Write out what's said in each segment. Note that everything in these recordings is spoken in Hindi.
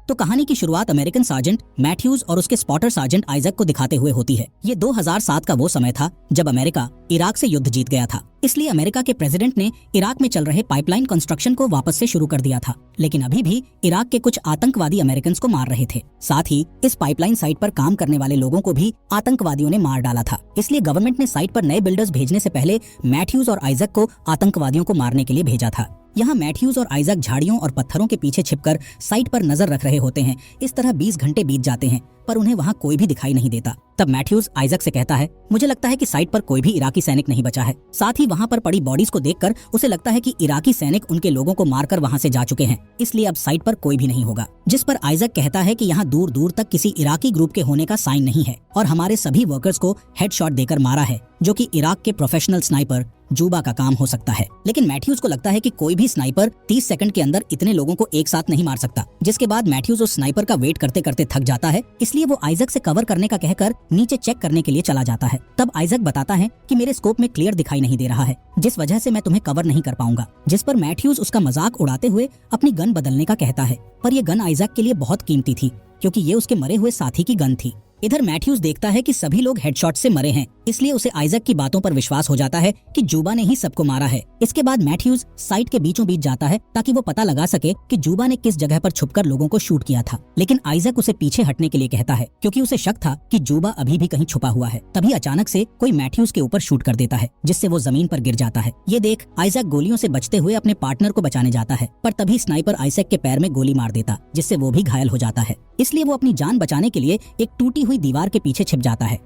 तो कहानी की शुरुआत अमेरिकन सार्जेंट मैथ्यूज और उसके स्पॉटर सार्जेंट आइजक को दिखाते हुए होती है। ये 2007 का वो समय था जब अमेरिका इराक से युद्ध जीत गया था। इसलिए अमेरिका के प्रेसिडेंट ने इराक में चल रहे पाइपलाइन कंस्ट्रक्शन को वापस से शुरू कर दिया था। लेकिन अभी भी इराक के कुछ आतंकवादी अमेरिकन को मार रहे थे। साथ ही इस पाइपलाइन साइट पर काम करने वाले लोगों को भी आतंकवादियों ने मार डाला था। इसलिए गवर्नमेंट ने साइट पर नए बिल्डर्स भेजने से पहले मैथ्यूज और आइजक को आतंकवादियों को मारने के लिए भेजा था। यहाँ मैथ्यूज और आइजक झाड़ियों और पत्थरों के पीछे छिपकर साइट पर नजर रख रहे होते हैं। इस तरह 20 घंटे बीत जाते हैं पर उन्हें वहाँ कोई भी दिखाई नहीं देता। तब मैथ्यूज आइजक से कहता है, मुझे लगता है कि साइट पर कोई भी इराकी सैनिक नहीं बचा है। साथ ही वहाँ पर पड़ी बॉडीज को देखकर उसे लगता है कि इराकी सैनिक उनके लोगों को मारकर वहाँ से जा चुके हैं, इसलिए अब साइट पर कोई भी नहीं होगा। जिस पर आइजक कहता है कि यहाँ दूर दूर तक किसी इराकी ग्रुप के होने का साइन नहीं है और हमारे सभी वर्कर्स को हेडशॉट देकर मारा है, जो कि इराक के प्रोफेशनल स्नाइपर जूबा का काम हो सकता है। लेकिन मैथ्यूज को लगता है कि कोई भी स्नाइपर 30 सेकंड के अंदर इतने लोगों को एक साथ नहीं मार सकता। जिसके बाद मैथ्यूज उस स्नाइपर का वेट करते करते थक जाता है, इसलिए वो आइजक से कवर करने का कहकर नीचे चेक करने के लिए चला जाता है। तब आइजक बताता है कि मेरे स्कोप में क्लियर दिखाई नहीं दे रहा है, जिस वजह से मैं तुम्हें कवर नहीं कर पाऊंगा। जिस पर मैथ्यूज उसका मजाक उड़ाते हुए अपनी गन बदलने का कहता है, पर यह गन आइजक के लिए बहुत कीमती थी क्योंकि ये उसके मरे हुए साथी की गन थी। इधर मैथ्यूज देखता है कि सभी लोग हेडशॉट से मरे हैं, इसलिए उसे आइजक की बातों पर विश्वास हो जाता है कि जूबा ने ही सबको मारा है। इसके बाद मैथ्यूज साइट के बीचों बीच जाता है ताकि वो पता लगा सके कि जूबा ने किस जगह पर छुपकर लोगों को शूट किया था। लेकिन आइजक उसे पीछे हटने के लिए कहता है क्योंकि उसे शक था कि जूबा अभी भी कहीं छुपा हुआ है। तभी अचानक से कोई मैथ्यूज के ऊपर शूट कर देता है, जिससे वो जमीन पर गिर जाता है। ये देख आइजक गोलियों से बचते हुए अपने पार्टनर को बचाने जाता है, पर तभी स्नाइपर आइजक के पैर में गोली मार देता, जिससे वो भी घायल हो जाता है। इसलिए वो अपनी जान बचाने के लिए एक टूटी हुई दीवार के पीछे छिप जाता है।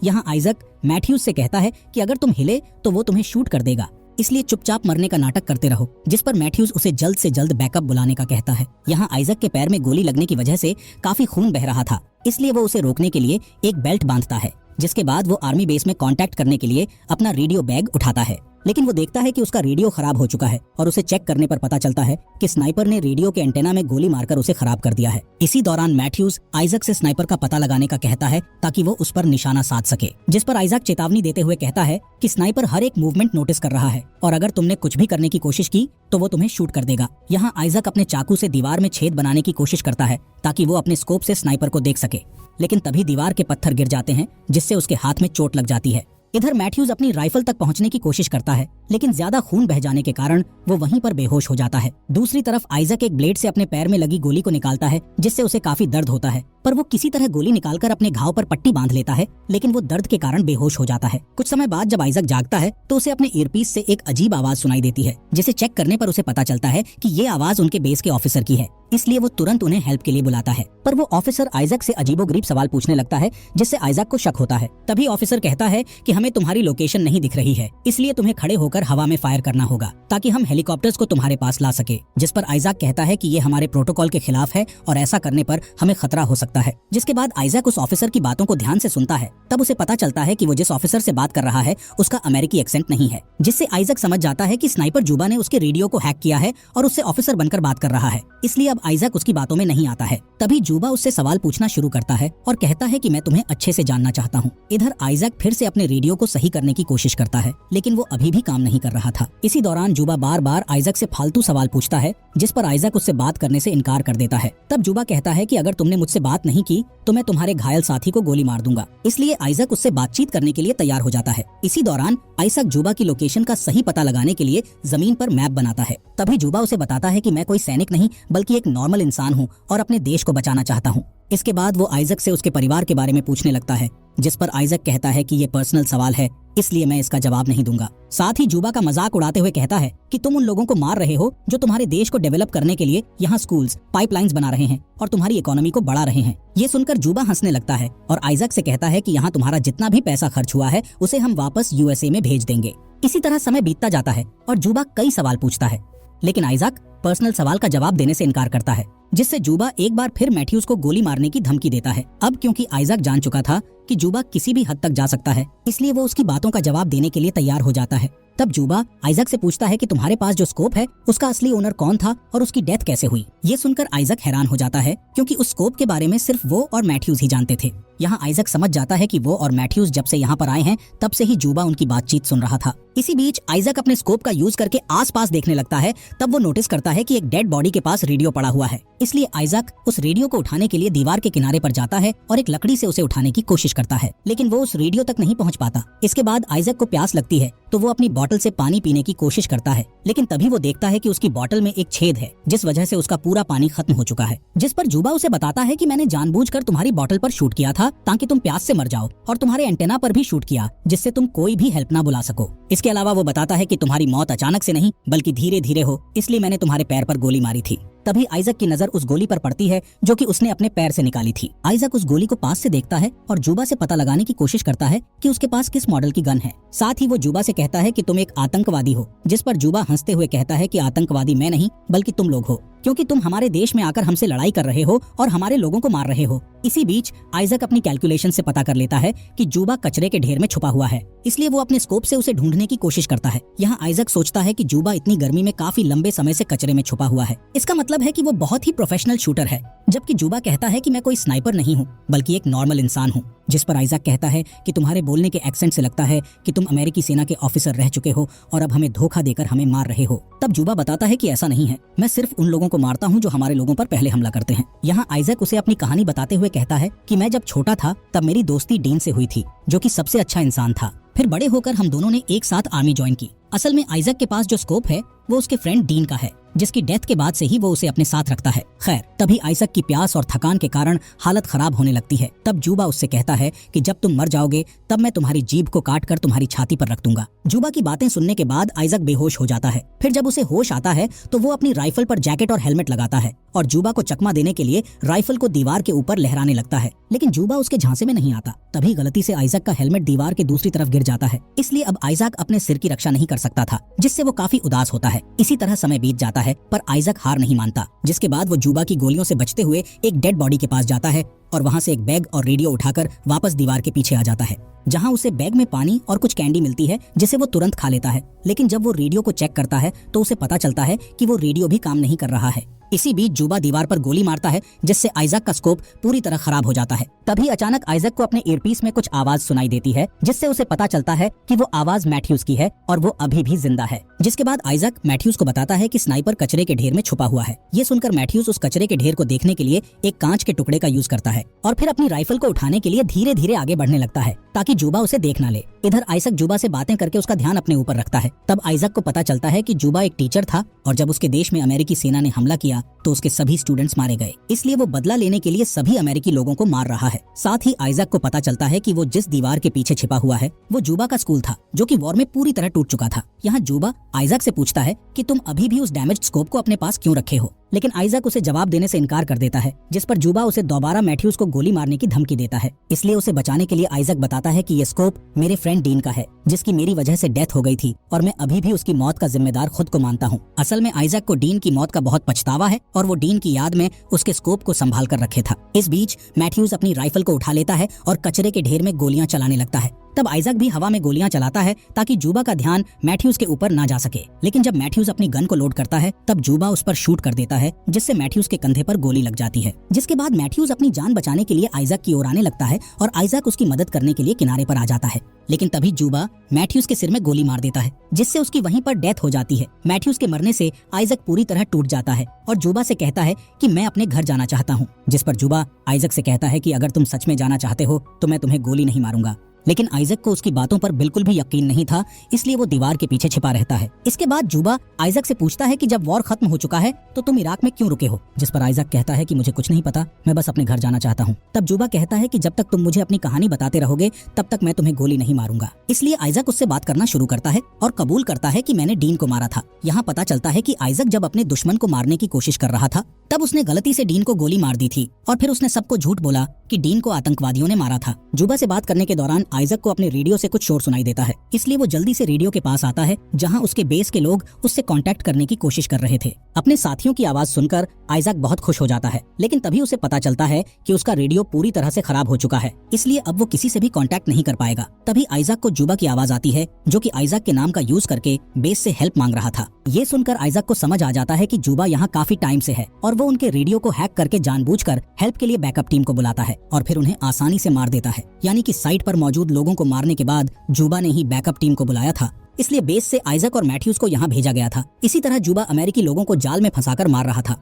यहाँ आइजक मैथ्यूज से कहता है कि अगर तुम हिले तो वो तुम्हें शूट कर देगा, इसलिए चुपचाप मरने का नाटक करते रहो। जिस पर मैथ्यूज उसे जल्द से जल्द बैकअप बुलाने का कहता है। यहाँ आइजक के पैर में गोली लगने की वजह से काफी खून बह रहा था, इसलिए वो उसे रोकने के लिए एक बेल्ट बांधता है। जिसके बाद वो आर्मी बेस में कांटेक्ट करने के लिए अपना रेडियो बैग उठाता है, लेकिन वो देखता है कि उसका रेडियो खराब हो चुका है और उसे चेक करने पर पता चलता है कि स्नाइपर ने रेडियो के एंटेना में गोली मारकर उसे खराब कर दिया है। इसी दौरान मैथ्यूज आइजक से स्नाइपर का पता लगाने का कहता है ताकि वो उस पर निशाना साध सके। जिस पर आइजक चेतावनी देते हुए कहता है कि स्नाइपर हर एक मूवमेंट नोटिस कर रहा है और अगर तुमने कुछ भी करने की कोशिश की तो वो तुम्हें शूट कर देगा। यहाँ आइजक अपने चाकू से दीवार में छेद बनाने की कोशिश करता है ताकि वो अपने स्कोप से स्नाइपर को देख सके, लेकिन तभी दीवार के पत्थर गिर जाते हैं, जिससे उसके हाथ में चोट लग जाती है। इधर मैथ्यूज अपनी राइफल तक पहुंचने की कोशिश करता है, लेकिन ज्यादा खून बह जाने के कारण वो वहीं पर बेहोश हो जाता है। दूसरी तरफ आइजक एक ब्लेड से अपने पैर में लगी गोली को निकालता है, जिससे उसे काफी दर्द होता है, पर वो किसी तरह गोली निकालकर अपने घाव पर पट्टी बांध लेता है, लेकिन वो दर्द के कारण बेहोश हो जाता है। कुछ समय बाद जब आइजक जागता है तो उसे अपने ईयरपीस से एक अजीब आवाज सुनाई देती है, जिसे चेक करने पर उसे पता चलता है कि ये आवाज उनके बेस के ऑफिसर की है। इसलिए वो तुरंत उन्हें हेल्प के लिए बुलाता है, पर वो ऑफिसर आइजक से अजीबोगरीब सवाल पूछने लगता है, जिससे आइजक को शक होता है। तभी ऑफिसर कहता है कि हमें तुम्हारी लोकेशन नहीं दिख रही है, इसलिए तुम्हें खड़े होकर हवा में फायर करना होगा ताकि हम हेलीकॉप्टर्स को तुम्हारे पास ला सके। जिस पर आइजक कहता है कि ये हमारे प्रोटोकॉल के खिलाफ है और ऐसा करने पर हमें खतरा हो सकता है। जिसके बाद आइजक उस ऑफिसर की बातों को ध्यान से सुनता है। तब उसे पता चलता है कि वो जिस ऑफिसर से बात कर रहा है उसका अमेरिकी एक्सेंट नहीं है, जिससे आइजक समझ जाता है कि स्नाइपर जूबा ने उसके रेडियो को हैक किया है और उससे ऑफिसर बनकर बात कर रहा है, इसलिए अब आइजक उसकी बातों में नहीं आता है। तभी जूबा उससे सवाल पूछना शुरू करता है और कहता है कि मैं तुम्हें अच्छे से जानना चाहता हूँ। इधर आइजक फिर से अपने रेडियो को सही करने की कोशिश करता है, लेकिन वो अभी भी काम नहीं कर रहा था। इसी दौरान जूबा बार बार आइजक से फालतू सवाल पूछता है, जिस पर आइजक उससे बात करने से इनकार कर देता है। तब जूबा कहता है कि अगर तुमने मुझसे बात नहीं की तो मैं तुम्हारे घायल साथी को गोली मार दूंगा, इसलिए आइजक उससे बातचीत करने के लिए तैयार हो जाता है। इसी दौरान आइजक जूबा की लोकेशन का सही पता लगाने के लिए जमीन पर मैप बनाता है। तभी जूबा उसे बताता है कि मैं कोई सैनिक नहीं बल्कि एक नॉर्मल इंसान हूँ और अपने देश को बचाना चाहता हूँ। इसके बाद वो आइजक से उसके परिवार के बारे में पूछने लगता है, जिस पर आइजक कहता है कि ये पर्सनल सवाल है, इसलिए मैं इसका जवाब नहीं दूंगा। साथ ही जूबा का मजाक उड़ाते हुए कहता है कि तुम उन लोगों को मार रहे हो जो तुम्हारे देश को डेवलप करने के लिए यहाँ स्कूल्स, पाइपलाइंस बना रहे हैं और तुम्हारी इकोनॉमी को बढ़ा रहे हैं। ये सुनकर जूबा हंसने लगता है और आइजक से कहता है कि यहाँ तुम्हारा जितना भी पैसा खर्च हुआ है उसे हम वापस यूएसए में भेज देंगे। इसी तरह समय बीतता जाता है और जूबा कई सवाल पूछता है, लेकिन आइजक पर्सनल सवाल का जवाब देने से इनकार करता है, जिससे जूबा एक बार फिर मैथ्यूज को गोली मारने की धमकी देता है। अब क्योंकि आइजक जान चुका था कि जूबा किसी भी हद तक जा सकता है, इसलिए वो उसकी बातों का जवाब देने के लिए तैयार हो जाता है। तब जूबा आइजक से पूछता है कि तुम्हारे पास जो स्कोप है उसका असली ओनर कौन था और उसकी डेथ कैसे हुई। ये सुनकर आइजक हैरान हो जाता है क्योंकि उस स्कोप के बारे में सिर्फ वो और मैथ्यूज ही जानते थे। यहाँ आइजक समझ जाता है कि वो और मैथ्यूज जब से यहाँ पर आए हैं तब से ही जूबा उनकी बातचीत सुन रहा था। इसी बीच आइजक अपने स्कोप का यूज करके आसपास देखने लगता है। तब वो नोटिस करता है कि एक डेड बॉडी के पास रेडियो पड़ा हुआ है। इसलिए आइजक उस रेडियो को उठाने के लिए दीवार के किनारे पर जाता है और एक लकड़ी से उसे उठाने की कोशिश करता है, लेकिन वो उस रेडियो तक नहीं पहुंच पाता। इसके बाद आइजक को प्यास लगती है तो वो अपनी बोतल से पानी पीने की कोशिश करता है, लेकिन तभी वो देखता है कि उसकी बोतल में एक छेद है जिस वजह से उसका पूरा पानी खत्म हो चुका है। जिस पर जूबा उसे बताता है कि मैंने जानबूझकर तुम्हारी बोतल पर शूट किया था ताकि तुम प्यास से मर जाओ, और तुम्हारे एंटेना पर भी शूट किया जिससे तुम कोई भी हेल्प ना बुला सको। इसके अलावा वो बताता है कि तुम्हारी मौत अचानक से नहीं बल्कि धीरे धीरे हो, इसलिए मैंने तुम्हारे पैर पर गोली मारी थी। तभी आइजक की नजर उस गोली पर पड़ती है जो कि उसने अपने पैर से निकाली थी। आइजक उस गोली को पास से देखता है और जूबा से पता लगाने की कोशिश करता है कि उसके पास किस मॉडल की गन है। साथ ही वो जूबा से कहता है कि तुम एक आतंकवादी हो, जिस पर जूबा हंसते हुए कहता है कि आतंकवादी मैं नहीं बल्कि तुम लोग हो, क्योंकि तुम हमारे देश में आकर हमसे लड़ाई कर रहे हो और हमारे लोगों को मार रहे हो। इसी बीच आइजक अपनी कैलकुलेशन से पता कर लेता है कि जूबा कचरे के ढेर में छुपा हुआ है, इसलिए वो अपने स्कोप से उसे ढूंढने की कोशिश करता है। यहाँ आइजक सोचता है कि जूबा इतनी गर्मी में काफी लंबे समय से कचरे में छुपा हुआ है, इसका मतलब है कि वो बहुत ही प्रोफेशनल शूटर है। जबकि जूबा कहता है कि मैं कोई स्नाइपर नहीं हूँ बल्कि एक नॉर्मल इंसान हूँ। जिस पर आइजक कहता है कि तुम्हारे बोलने के एक्सेंट से लगता है कि तुम अमेरिकी सेना के ऑफिसर रह चुके हो और अब हमें धोखा देकर हमें मार रहे हो। तब जूबा बताता है कि ऐसा नहीं है, मैं सिर्फ उन लोगों को मारता हूँ जो हमारे लोगों पर पहले हमला करते हैं। यहाँ आइजक उसे अपनी कहानी बताते हुए कहता है कि मैं जब छोटा था तब मेरी दोस्ती डीन से हुई थी, जो कि सबसे अच्छा इंसान था। फिर बड़े होकर हम दोनों ने एक साथ आर्मी ज्वाइन की। असल में आइजक के पास जो स्कोप है वो उसके फ्रेंड डीन का है, जिसकी डेथ के बाद से ही वो उसे अपने साथ रखता है। खैर, तभी आइजक की प्यास और थकान के कारण हालत खराब होने लगती है। तब जूबा उससे कहता है कि जब तुम मर जाओगे तब मैं तुम्हारी जीभ को काट कर तुम्हारी छाती पर रख दूंगा। जूबा की बातें सुनने के बाद आइजक बेहोश हो जाता है। फिर जब उसे होश आता है तो वो अपनी राइफल पर जैकेट और हेलमेट लगाता है और जूबा को चकमा देने के लिए राइफल को दीवार के ऊपर लहराने लगता है, लेकिन जूबा उसके झांसे में नहीं आता। तभी गलती से आइजक का हेलमेट दीवार के दूसरी तरफ गिर जाता है, इसलिए अब आइजक अपने सिर की रक्षा नहीं कर सकता था, जिससे वो काफी उदास होता है। इसी तरह समय बीत जाता है पर आइजक हार नहीं मानता, जिसके बाद वो जूबा की गोलियों से बचते हुए एक डेड बॉडी के पास जाता है और वहाँ से एक बैग और रेडियो उठाकर वापस दीवार के पीछे आ जाता है, जहाँ उसे बैग में पानी और कुछ कैंडी मिलती है जिसे वो तुरंत खा लेता है। लेकिन जब वो रेडियो को चेक करता है तो उसे पता चलता है कि वो रेडियो भी काम नहीं कर रहा है। इसी बीच जूबा दीवार पर गोली मारता है जिससे आइजक का स्कोप पूरी तरह खराब हो जाता है। तभी अचानक आइजक को अपने ईयरपीस में कुछ आवाज सुनाई देती है, जिससे उसे पता चलता है कि वो आवाज मैथ्यूज की है और वो अभी भी जिंदा है। जिसके बाद आइजक मैथ्यूज को बताता है कि स्नाइपर कचरे के ढेर में छुपा हुआ है। ये सुनकर मैथ्यूज उस कचरे के ढेर को देखने के लिए एक कांच के टुकड़े का यूज करता है और फिर अपनी राइफल को उठाने के लिए धीरे धीरे आगे बढ़ने लगता है ताकि जूबा उसे देख ना ले। इधर आइजक जूबा से बातें करके उसका ध्यान अपने ऊपर रखता है। तब आइजक को पता चलता है कि जूबा एक टीचर था और जब उसके देश में अमेरिकी सेना ने हमला किया तो उसके सभी स्टूडेंट्स मारे गए, इसलिए वो बदला लेने के लिए सभी अमेरिकी लोगों को मार रहा है। साथ ही आइजक को पता चलता है कि वो जिस दीवार के पीछे छिपा हुआ है वो जूबा का स्कूल था, जो कि वॉर में पूरी तरह टूट चुका था। यहाँ जूबा आइजक से पूछता है कि तुम अभी भी उस डैमेज्ड स्कोप को अपने पास क्यों रखे हो, लेकिन आइजक उसे जवाब देने से इनकार कर देता है, जिस पर जूबा उसे दोबारा मैथ्यूज को गोली मारने की धमकी देता है। इसलिए उसे बचाने के लिए आइजक बताता है कि ये स्कोप मेरे फ्रेंड डीन का है, जिसकी मेरी वजह से डेथ हो गई थी और मैं अभी भी उसकी मौत का जिम्मेदार खुद को मानता हूँ। असल में आइजक को डीन की मौत का बहुत पछतावा है और वो डीन की याद में उसके स्कोप को संभाल कर रखे था। इस बीच मैथ्यूज अपनी राइफल को उठा लेता है और कचरे के ढेर में गोलियां चलाने लगता है। तब आइजक भी हवा में गोलियां चलाता है ताकि जूबा का ध्यान मैथ्यूज के ऊपर ना जा सके, लेकिन जब मैथ्यूज अपनी गन को लोड करता है तब जूबा उस पर शूट कर देता है, जिससे मैथ्यूज के कंधे पर गोली लग जाती है। जिसके बाद मैथ्यूज अपनी जान बचाने के लिए आइजक की ओर आने लगता है और आइजक उसकी मदद करने के लिए किनारे पर आ जाता है, लेकिन तभी जूबा मैथ्यूज के सिर में गोली मार देता है, जिससे उसकी वहीं पर डेथ हो जाती है। मैथ्यूज के मरने से आइजक पूरी तरह टूट जाता है और जूबा से कहता है कि मैं अपने घर जाना चाहता हूँ, जिस पर जूबा आइजक से कहता है कि अगर तुम सच में जाना चाहते हो तो मैं तुम्हें गोली नहीं मारूंगा। लेकिन आइजक को उसकी बातों पर बिल्कुल भी यकीन नहीं था, इसलिए वो दीवार के पीछे छिपा रहता है। इसके बाद जूबा आइजक से पूछता है कि जब वॉर खत्म हो चुका है तो तुम इराक में क्यों रुके हो, जिस पर आइजक कहता है कि मुझे कुछ नहीं पता, मैं बस अपने घर जाना चाहता हूँ। तब जूबा कहता है कि जब तक तुम मुझे अपनी कहानी बताते रहोगे तब तक मैं तुम्हें गोली नहीं मारूंगा। इसलिए आइजक उससे बात करना शुरू करता है और कबूल करता है कि मैंने डीन को मारा था। यहाँ पता चलता है कि आइजक जब अपने दुश्मन को मारने की कोशिश कर रहा था तब उसने गलती से डीन को गोली मार दी थी और फिर उसने सबको झूठ बोला कि डीन को आतंकवादियों ने मारा था। जुबा से बात करने के दौरान आइजक को अपने रेडियो से कुछ शोर सुनाई देता है, इसलिए वो जल्दी से रेडियो के पास आता है जहाँ उसके बेस के लोग उससे कांटेक्ट करने की कोशिश कर रहे थे। अपने साथियों की आवाज सुनकर आइजक बहुत खुश हो जाता है, लेकिन तभी उसे पता चलता है कि उसका रेडियो पूरी तरह से खराब हो चुका है, इसलिए अब वो किसी से भी कांटेक्ट नहीं कर पाएगा। तभी आइजक को जुबा की आवाज आती है जो कि आइजक के नाम का यूज करके बेस से हेल्प मांग रहा था। ये सुनकर आइजक को समझ आ जाता है कि जुबा यहाँ काफी टाइम से है और वो उनके रेडियो को हैक करके जानबूझकर हेल्प के लिए बैकअप टीम को बुलाता है और फिर उन्हें आसानी से मार देता है। यानी कि साइट पर मौजूद लोगों को मारने के बाद जुबा ने ही बैकअप टीम को बुलाया था, इसलिए बेस से आइजक और मैथ्यूज को यहाँ भेजा गया था। इसी तरह जुबा अमेरिकी लोगों को जाल में फंसाकर मार रहा था।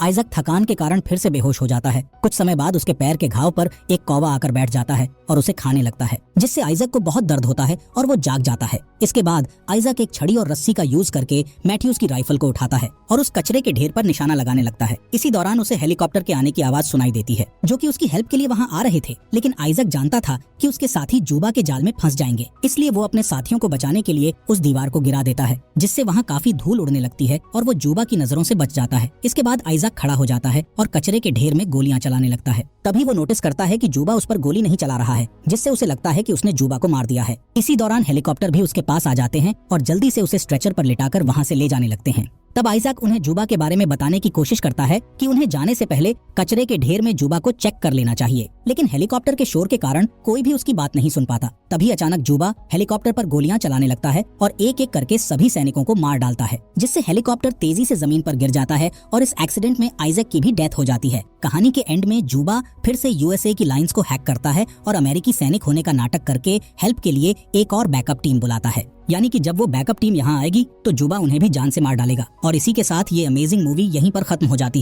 आइजक थकान के कारण फिर से बेहोश हो जाता है। कुछ समय बाद उसके पैर के घाव पर एक कौवा आकर बैठ जाता है और उसे खाने लगता है, जिससे आइजक को बहुत दर्द होता है और वो जाग जाता है। इसके बाद आइजक एक छड़ी और रस्सी का यूज करके मैथ्यूज की राइफल को उठाता है और उस कचरे के ढेर पर निशाना लगाने लगता है। इसी दौरान उसे हेलीकॉप्टर के आने की आवाज सुनाई देती है, जो कि उसकी हेल्प के लिए वहाँ आ रहे थे, लेकिन आइजक जानता था कि उसके साथी जुबा के जाल में फंस जाएंगे, इसलिए वो अपने साथियों को बचाने के लिए उस दीवार को गिरा देता है, जिससे वहाँ काफी धूल उड़ने लगती है और वो जुबा की नजरों से बच जाता है। इसके बाद आइजक खड़ा हो जाता है और कचरे के ढेर में गोलियां चलाने लगता है। तभी वो नोटिस करता है कि जुबा उस पर गोली नहीं चला रहा है, जिससे उसे लगता है कि उसने जुबा को मार दिया है। इसी दौरान हेलीकॉप्टर भी उसके पास आ जाते हैं और जल्दी से उसे स्ट्रेचर पर लिटाकर वहाँ से ले जाने लगते हैं। तब आइजक उन्हें जुबा के बारे में बताने की कोशिश करता है कि उन्हें जाने से पहले कचरे के ढेर में जुबा को चेक कर लेना चाहिए, लेकिन हेलीकॉप्टर के शोर के कारण कोई भी उसकी बात नहीं सुन पाता। तभी अचानक जुबा हेलीकॉप्टर पर गोलियां चलाने लगता है और एक एक करके सभी सैनिकों को मार डालता है, जिससे हेलीकॉप्टर तेजी से जमीन पर गिर जाता है और इस एक्सीडेंट में आइजक की भी डेथ हो जाती है। कहानी के एंड में जुबा फिर से यूएसए की लाइंस को हैक करता है और अमेरिकी सैनिक होने का नाटक करके हेल्प के लिए एक और बैकअप टीम बुलाता है। यानी कि जब वो बैकअप टीम यहाँ आएगी तो जुबा उन्हें भी जान से मार डालेगा। और इसी के साथ ये अमेजिंग मूवी यहीं पर खत्म हो जाती है।